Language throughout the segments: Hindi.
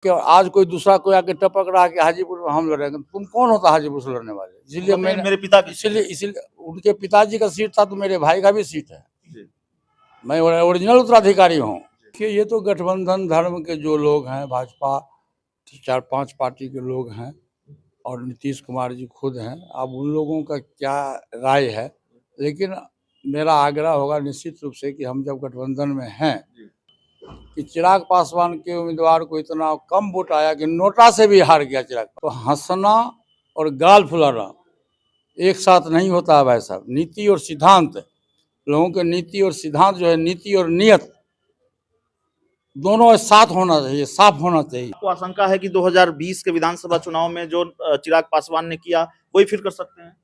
कि आज कोई दूसरा कोई आके टपक रहा है कि हाजीपुर में हम लड़ेंगे, तुम कौन होता हाजीपुर से लड़ने वाले? इसलिए मैंने मेरे पिता की इसलिए उनके पिताजी का सीट था तो मेरे भाई का भी सीट है, जी। मैं ओरिजिनल उत्तराधिकारी हूँ। कि ये तो गठबंधन धर्म के जो लोग हैं, भाजपा 4-5 पार्टी के लोग हैं और नीतीश कुमार जी खुद हैं। अब उन लोगों का क्या राय है, लेकिन मेरा आग्रह होगा निश्चित रूप से कि हम जब गठबंधन में हैं कि चिराग पासवान के उम्मीदवार को इतना कम वोट आया कि नोटा से भी हार गया चिराग, तो हंसना और गाल फुलाना एक साथ नहीं होता है भाई साहब। नीति और सिद्धांत, लोगों के नीति और सिद्धांत जो है, नीति और नियत दोनों साथ होना चाहिए, साफ होना चाहिए। आपको आशंका है कि 2020 के विधानसभा चुनाव में जो चिराग पासवान ने किया वही फिर कर सकते हैं?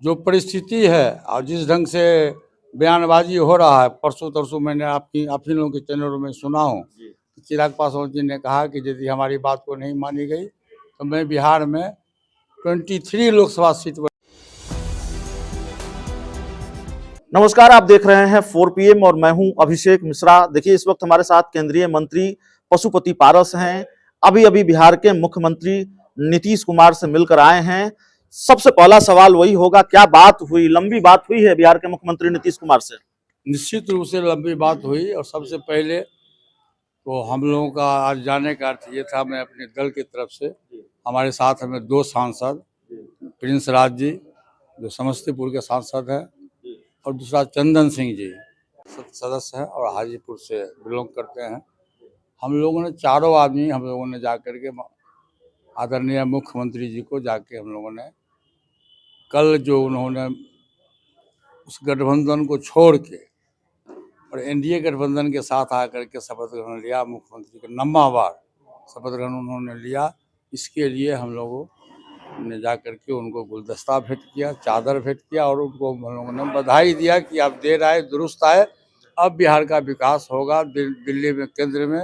जो परिस्थिति है और जिस ढंग से बयानबाजी हो रहा है, परसों तरसों मैंने आप ही लोगों के चैनलों में सुना हूँ, चिराग पासवान जी ने कहा कि यदि हमारी बात को नहीं मानी गई तो मैं बिहार में 23 लोकसभा सीट पर। नमस्कार, आप देख रहे हैं 4 PM और मैं हूं अभिषेक मिश्रा। देखिए, इस वक्त हमारे साथ केंद्रीय मंत्री पशुपति पारस हैं। अभी अभी बिहार के मुख्यमंत्री नीतीश कुमार से मिलकर आए हैं। सबसे पहला सवाल वही होगा, क्या बात हुई? लंबी बात हुई है बिहार के मुख्यमंत्री नीतीश कुमार से? निश्चित रूप से लंबी बात हुई और सबसे पहले तो हम लोगों का आज जाने का अर्थ ये था, मैं अपने दल की तरफ से, हमारे साथ हमें 2 सांसद, प्रिंस राज जी जो समस्तीपुर के सांसद हैं और दूसरा चंदन सिंह जी सदस्य हैं और हाजीपुर से बिलोंग करते हैं। हम लोगों ने चारों आदमी हम लोगों ने जाकर के आदरणीय मुख्यमंत्री जी को जाके हम लोगों ने कल जो उन्होंने उस गठबंधन को छोड़ के और एनडीए गठबंधन के साथ आकर के शपथ ग्रहण लिया, मुख्यमंत्री का 9वां बार शपथ ग्रहण उन्होंने लिया। इसके लिए हम लोगों ने जाकर के उनको गुलदस्ता भेंट किया, चादर भेंट किया और उनको हम लोगों ने बधाई दिया कि आप देर आए दुरुस्त आए, अब बिहार का विकास होगा। दिल्ली में केंद्र में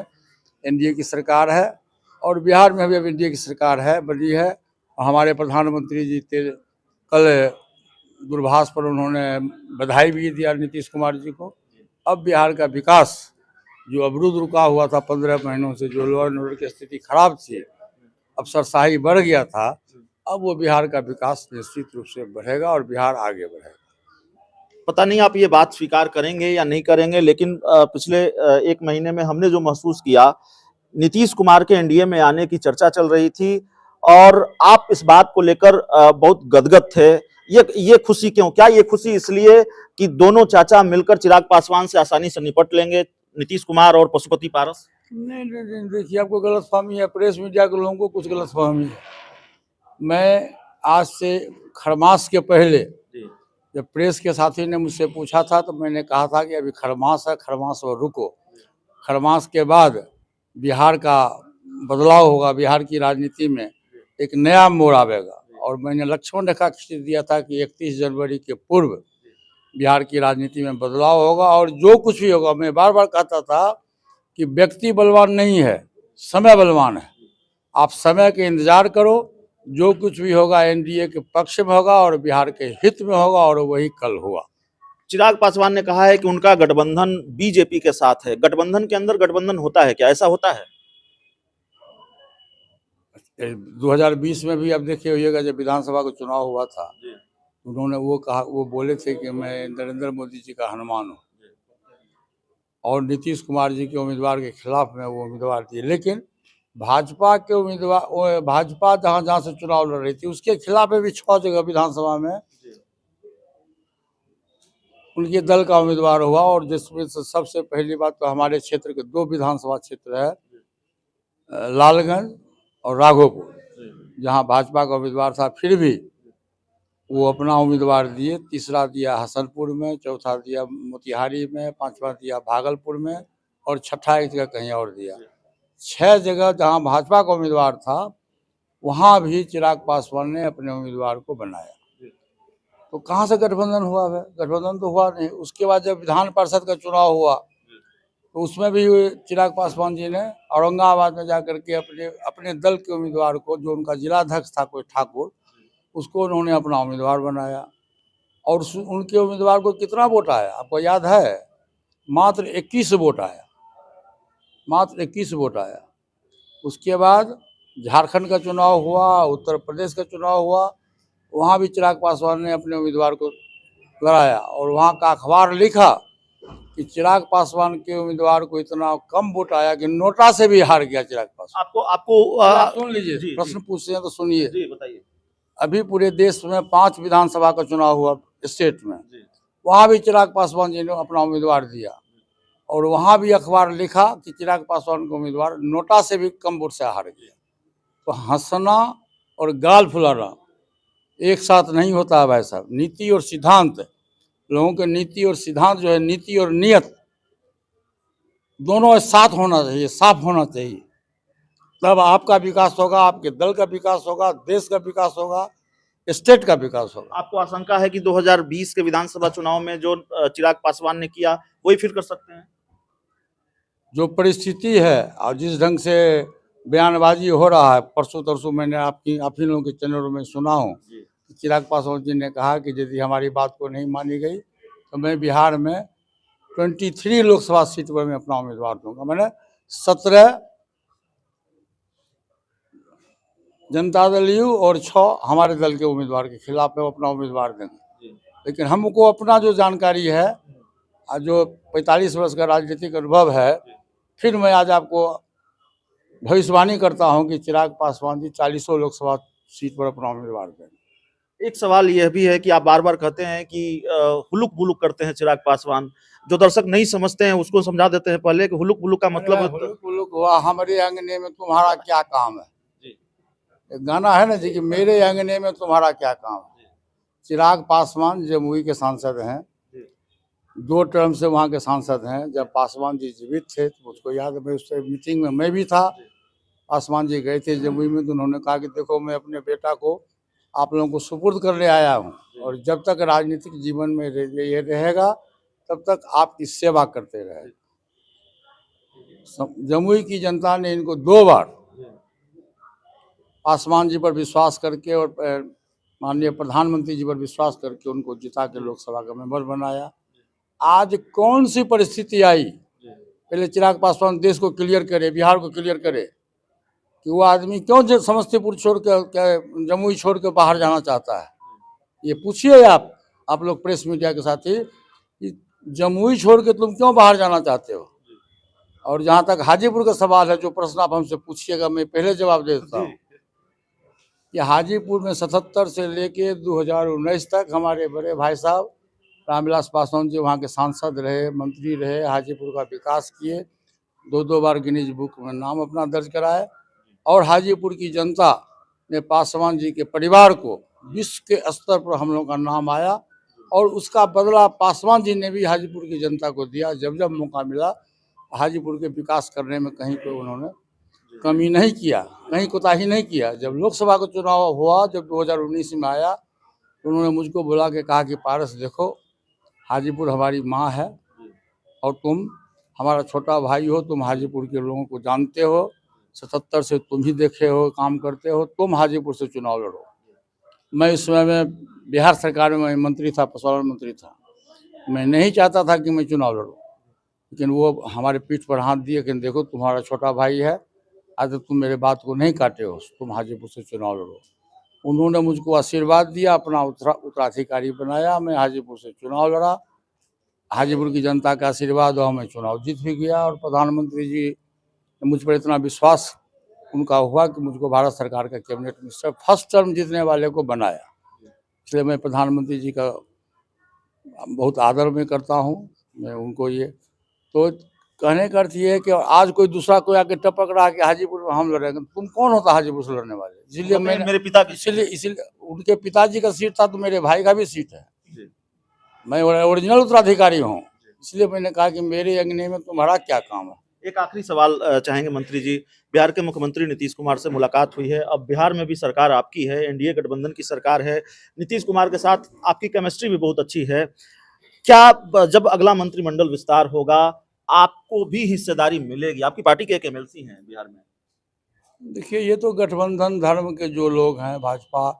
एनडीए की सरकार है और बिहार में भी अब एनडीए की सरकार है, बनी है। और हमारे प्रधानमंत्री जी कल दूरभाष पर उन्होंने बधाई भी दिया नीतीश कुमार जी को। अब बिहार का विकास जो अवरुद्ध रुका हुआ था 15 महीनों से, जो लॉ एंड ऑर्डर की स्थिति खराब थी, अफसरशाही बढ़ गया था, अब वो बिहार का विकास निश्चित रूप से बढ़ेगा और बिहार आगे बढ़ेगा। पता नहीं आप ये बात स्वीकार करेंगे या नहीं करेंगे, लेकिन पिछले 1 महीने में हमने जो महसूस किया, नीतीश कुमार के एनडीए में आने की चर्चा चल रही थी और आप इस बात को लेकर बहुत गदगद थे। ये खुशी क्यों? क्या ये खुशी इसलिए कि दोनों चाचा मिलकर चिराग पासवान से आसानी से निपट लेंगे, नीतीश कुमार और पशुपति पारस? नहीं, देखिए, आपको गलतफहमी है, प्रेस मीडिया के लोगों को कुछ गलतफहमी है। मैं आज से खरमास के पहले जब प्रेस के साथी ने मुझसे पूछा था तो मैंने कहा था कि अभी खरमास है, खरमास और रुको, खरमास के बाद बिहार का बदलाव होगा, बिहार की राजनीति में एक नया मोड़ आवेगा। और मैंने लक्ष्मण रेखा खींच दिया था कि 31 जनवरी के पूर्व बिहार की राजनीति में बदलाव होगा और जो कुछ भी होगा, मैं बार बार कहता था कि व्यक्ति बलवान नहीं है, समय बलवान है। आप समय के इंतजार करो, जो कुछ भी होगा एनडीए के पक्ष में होगा और बिहार के हित में होगा और वही कल हुआ। चिराग पासवान ने कहा है कि उनका गठबंधन बीजेपी के साथ है। गठबंधन के अंदर गठबंधन होता है क्या? ऐसा होता है? 2020 में भी अब देखिए होइएगा, जब विधानसभा का चुनाव हुआ था, उन्होंने वो बोले थे कि मैं नरेंद्र मोदी जी का हनुमान हूँ और नीतीश कुमार जी के उम्मीदवार के खिलाफ में वो उम्मीदवार दिए। लेकिन भाजपा के उम्मीदवार, भाजपा जहाँ से चुनाव लड़ रही थी उसके खिलाफ में भी 6 जगह विधानसभा में उनके दल का उम्मीदवार हुआ। और जिसमें से सबसे पहली बात तो हमारे क्षेत्र के 2 विधानसभा क्षेत्र है, लालगंज और राघोपुर, जहाँ भाजपा का उम्मीदवार था, फिर भी वो अपना उम्मीदवार दिए। तीसरा दिया हसनपुर में, चौथा दिया मोतिहारी में, 5वां दिया भागलपुर में और छठा एक जगह कहीं और दिया। 6 जगह जहाँ भाजपा का उम्मीदवार था वहाँ भी चिराग पासवान ने अपने उम्मीदवार को बनाया। तो कहाँ से गठबंधन हुआ है? गठबंधन तो हुआ नहीं। उसके बाद जब विधान परिषद का चुनाव हुआ तो उसमें भी चिराग पासवान जी ने औरंगाबाद में जाकर के अपने दल के उम्मीदवार को, जो उनका जिलाध्यक्ष था कोई ठाकुर, उसको उन्होंने अपना उम्मीदवार बनाया। और उनके उम्मीदवार को कितना वोट आया आपको याद है? मात्र 21 वोट आया, मात्र 21 वोट आया। उसके बाद झारखंड का चुनाव हुआ, उत्तर प्रदेश का चुनाव हुआ, वहाँ भी चिराग पासवान ने अपने उम्मीदवार को लड़ाया और वहाँ का अखबार लिखा कि चिराग पासवान के उम्मीदवार को इतना कम वोट आया कि नोटा से भी हार गया चिराग पासवान। आपको आपको आप सुन लीजिए, जी, प्रश्न जी, पूछते हैं तो सुनिए। जी बताइए। अभी पूरे देश में 5 विधानसभा का चुनाव हुआ स्टेट में, जी, वहाँ भी चिराग पासवान जी ने अपना उम्मीदवार दिया और वहाँ भी अखबार लिखा कि चिराग पासवान का उम्मीदवार नोटा से भी कम वोट से हार गया। तो हंसना और गाल फुलाना एक साथ नहीं होता है भाई साहब। नीति और सिद्धांत, लोगों के नीति और सिद्धांत जो है, नीति और नियत दोनों साथ होना चाहिए, साफ होना चाहिए, तब आपका विकास होगा, आपके दल का विकास होगा, देश का विकास होगा, स्टेट का विकास होगा। आपको आशंका है कि 2020 के विधानसभा चुनाव में जो चिराग पासवान ने किया वही फिर कर सकते हैं? जो परिस्थिति है और जिस ढंग से बयानबाजी हो रहा है, परसों तरसों मैंने आप ही लोगों के चैनलों में सुना हूँ कि चिराग पासवान जी ने कहा कि यदि हमारी बात को नहीं मानी गई तो मैं बिहार में 23 लोकसभा सीट पर मैं अपना उम्मीदवार दूंगा। मैंने 17 जनता दल यू और 6 हमारे दल के उम्मीदवार के खिलाफ में अपना उम्मीदवार देंगे। लेकिन हमको अपना जो जानकारी है और जो 45 वर्ष का राजनीतिक अनुभव है, फिर मैं आज आपको भविष्यवाणी करता हूं कि चिराग पासवान जी 40 लोकसभा सीट पर अपना उम्मीदवार देंगे। एक सवाल यह भी है कि आप बार बार कहते हैं कि हुलुक बुलुक करते हैं चिराग पासवान। जो दर्शक नहीं समझते हैं उसको समझा देते हैं पहले कि हुलुक बुलुक का मतलब हुलुक बुलुक हुआ, हमारे अंगने में तुम्हारा क्या काम है। एक गाना है ना जी कि मेरे अंगने में तुम्हारा क्या काम है। चिराग पासवान जमुई के सांसद हैं, 2 टर्म से वहाँ के सांसद हैं। जब पासवान जी जीवित थे तो मुझको याद है, मैं उस मीटिंग में मैं भी था। पासवान जी गए थे जमुई में तो उन्होंने कहा कि देखो मैं अपने बेटा को आप लोगों को सुपुर्द करने आया हूँ और जब तक राजनीतिक जीवन में ये रहेगा तब तक आपकी सेवा करते रहे। जमुई की जनता ने इनको 2 बार पासवान जी पर विश्वास करके और माननीय प्रधानमंत्री जी पर विश्वास करके उनको जिता के लोकसभा का मेंबर बनाया। आज कौन सी परिस्थिति आई, पहले चिराग पासवान देश को क्लियर करे, बिहार को क्लियर करे कि वो आदमी क्यों समस्तीपुर छोड़ के जमुई छोड़ के बाहर जाना चाहता है। ये पूछिए आप लोग प्रेस मीडिया के साथी कि जमुई छोड़ के तुम क्यों बाहर जाना चाहते हो। और जहाँ तक हाजीपुर का सवाल है, जो प्रश्न आप हमसे पूछिएगा मैं पहले जवाब दे देता हूँ कि हाजीपुर में 77 से लेके 2019 तक हमारे बड़े भाई साहब रामविलास पासवान जी वहाँ के सांसद रहे, मंत्री रहे, हाजीपुर का विकास किए, 2 बार गिनीज बुक में नाम अपना दर्ज कराए और हाजीपुर की जनता ने पासवान जी के परिवार को विश्व के स्तर पर हम लोगों का नाम आया और उसका बदला पासवान जी ने भी हाजीपुर की जनता को दिया। जब जब मौका मिला हाजीपुर के विकास करने में कहीं कोई उन्होंने कमी नहीं किया, कहीं कोताही नहीं किया। जब लोकसभा का चुनाव हुआ, जब 2019 में आया तो उन्होंने मुझको बुला के कहा कि पारस देखो, हाजीपुर हमारी माँ है और तुम हमारा छोटा भाई हो, तुम हाजीपुर के लोगों को जानते हो, 77 से तुम ही देखे हो, काम करते हो, तुम हाजीपुर से चुनाव लड़ो। मैं इस समय में बिहार सरकार में मंत्री था, पशुपालन मंत्री था। मैं नहीं चाहता था कि मैं चुनाव लड़ूँ, लेकिन वो हमारे पीठ पर हाथ दिए कि देखो तुम्हारा छोटा भाई है, आज तक तुम मेरे बात को नहीं काटे हो, तुम हाजीपुर से चुनाव लड़ो। उन्होंने मुझको आशीर्वाद दिया, अपना उत्तराधिकारी बनाया, मैं हाजीपुर से चुनाव लड़ा। हाजीपुर की जनता का आशीर्वाद और मैं चुनाव जीत भी गया और प्रधानमंत्री जी ने मुझ पर इतना विश्वास उनका हुआ कि मुझको भारत सरकार का कैबिनेट मिनिस्टर फर्स्ट टर्म जीतने वाले को बनाया। इसलिए मैं प्रधानमंत्री जी का बहुत आदर में करता हूँ। मैं उनको ये तो कहने का अर्थ ये है कि आज कोई दूसरा कोई आके टपक रहा कि हाजीपुर में हम लड़ेंगे, तुम कौन होता हाजीपुर से लड़ने वाले। इसलिए मैंने मेरे पिता की इसलिए उनके पिताजी का सीट था तो मेरे भाई का भी सीट है, मैं ओरिजिनल उत्तराधिकारी हूँ। इसलिए मैंने कहा कि मेरे अंगने में तुम्हारा क्या काम है। एक आखिरी सवाल चाहेंगे मंत्री जी। बिहार के मुख्यमंत्री नीतीश कुमार से मुलाकात हुई है, अब बिहार में भी सरकार आपकी है, एनडीए गठबंधन की सरकार है, नीतीश कुमार के साथ आपकी केमिस्ट्री भी बहुत अच्छी है। क्या जब अगला मंत्रिमंडल विस्तार होगा आपको भी हिस्सेदारी मिलेगी? आपकी पार्टी के एक एमएलसी हैं बिहार में। देखिए, ये तो गठबंधन धर्म के जो लोग हैं, भाजपा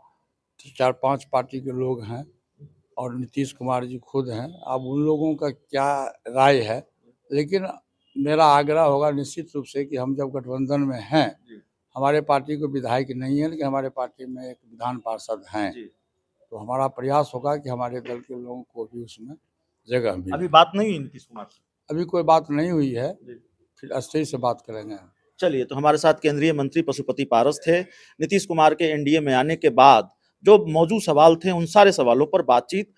4-5 पार्टी के लोग हैं और नीतीश कुमार जी खुद हैं, अब उन लोगों का क्या राय है। लेकिन मेरा आग्रह होगा निश्चित रूप से कि हम जब गठबंधन में हैं हमारे पार्टी को विधायक नहीं है, लेकिन हमारे पार्टी में एक विधान पार्षद हैं। जी। तो हमारा प्रयास होगा कि हमारे दल के लोगों को भी उसमें जगह मिले। अभी बात नहीं हुई नीतीश कुमार से? अभी कोई बात नहीं हुई है, जी। फिर अस्थायी से बात करेंगे। चलिए, तो हमारे साथ केंद्रीय मंत्री पशुपति पारस थे। नीतीश कुमार के एनडीए में आने के बाद जो मौजूद सवाल थे, उन सारे सवालों पर बातचीत